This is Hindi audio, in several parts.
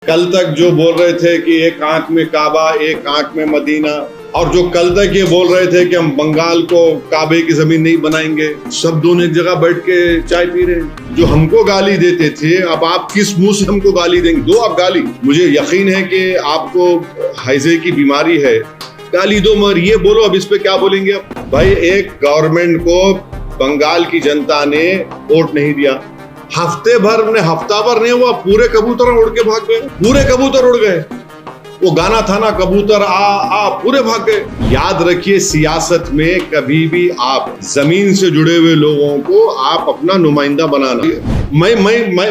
कल तक जो बोल रहे थे कि एक आंख में काबा एक आंख में मदीना, और जो कल तक ये बोल रहे थे कि हम बंगाल को काबे की जमीन नहीं बनाएंगे, सब दोनों एक जगह बैठ के चाय पी रहे हैं। जो हमको गाली देते थे, अब आप किस मुंह से हमको गाली देंगे? दो आप गाली। मुझे यकीन है कि आपको हैजे की बीमारी है, गाली दो, मगर ये बोलो अब इस पे क्या बोलेंगे आप? भाई, एक गवर्नमेंट को बंगाल की जनता ने वोट नहीं दिया, हफ्ता भर नहीं हुआ, पूरे कबूतर उड़ के भाग गए, पूरे कबूतर उड़ गए। वो गाना था ना, कबूतर आ पूरे भाग गए। याद रखिए, सियासत में कभी भी आप जमीन से जुड़े हुए लोगों को आप अपना नुमाइंदा बनाना। मैं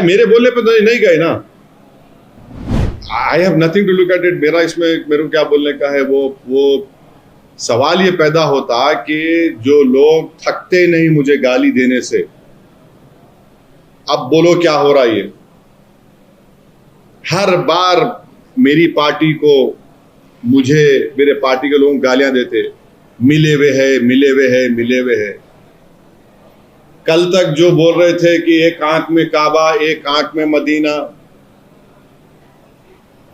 मेरे बोलने पे तो नहीं गए ना। I have nothing to look at it. मेरा इसमें मेरे को क्या बोलने का है, वो सवाल ये पैदा होता कि जो लोग थकते नहीं मुझे गाली देने से, अब बोलो क्या हो रहा है। ये हर बार मेरी पार्टी को, मुझे मेरे पार्टी के लोग गालियां देते, मिले हुए है। कल तक जो बोल रहे थे कि एक आंख में काबा एक आंख में मदीना,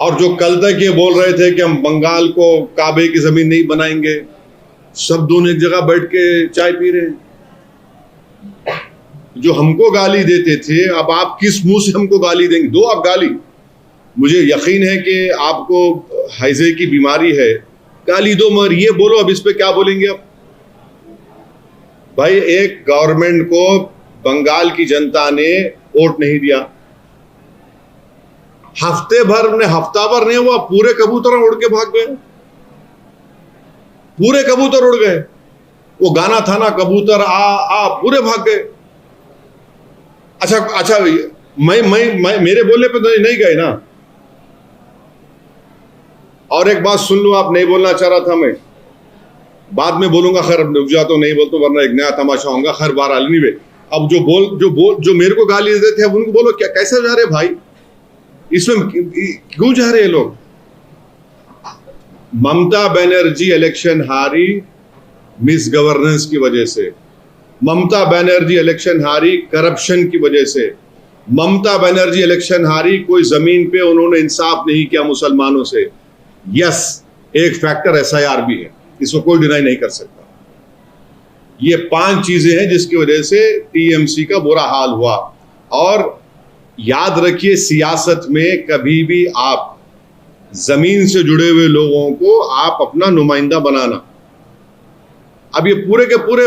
और जो कल तक ये बोल रहे थे कि हम बंगाल को काबे की जमीन नहीं बनाएंगे, सब दोनों एक जगह बैठ के चाय पी रहे हैं। जो हमको गाली देते थे, अब आप किस मुंह से हमको गाली देंगे? दो आप गाली। मुझे यकीन है कि आपको हैजे की बीमारी है, गाली दो, मगर ये बोलो अब इस पे क्या बोलेंगे आप? भाई, एक गवर्नमेंट को बंगाल की जनता ने वोट नहीं दिया, हफ्ता भर नहीं हुआ, पूरे कबूतर उड़ के भाग गए, पूरे कबूतर उड़ गए। वो गाना था ना, कबूतर आ पूरे भाग गए। अच्छा, मैं मेरे बोलने पे तो नहीं गए ना। और एक बात सुन लो, आप नहीं बोलना चाह रहा था, मैं बाद में बोलूंगा, खैर रुक जा तो नहीं बोलता, वरना एक नया तमाशा होगा। खैर बहरहाल नहीं वे, अब जो मेरे को गाली देते थे, अब उनको बोलो क्या, कैसे जा रहे भाई, इसमें क्यों जा रहे लोग? ममता बनर्जी इलेक्शन हारी मिस गवर्नेंस की वजह से, ममता बनर्जी इलेक्शन हारी करप्शन की वजह से, ममता बनर्जी इलेक्शन हारी कोई जमीन पे उन्होंने इंसाफ नहीं किया मुसलमानों से। यस, एक फैक्टर एसआईआर भी है, इसको कोई डिनाई नहीं कर सकता। ये 5 चीजें हैं जिसकी वजह से टीएमसी का बुरा हाल हुआ। और याद रखिए, सियासत में कभी भी आप जमीन से जुड़े हुए लोगों को आप अपना नुमाइंदा बनाना। अब ये पूरे के पूरे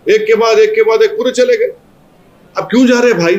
एक के बाद एक पूरे चले गए, अब क्यों जा रहे भाई?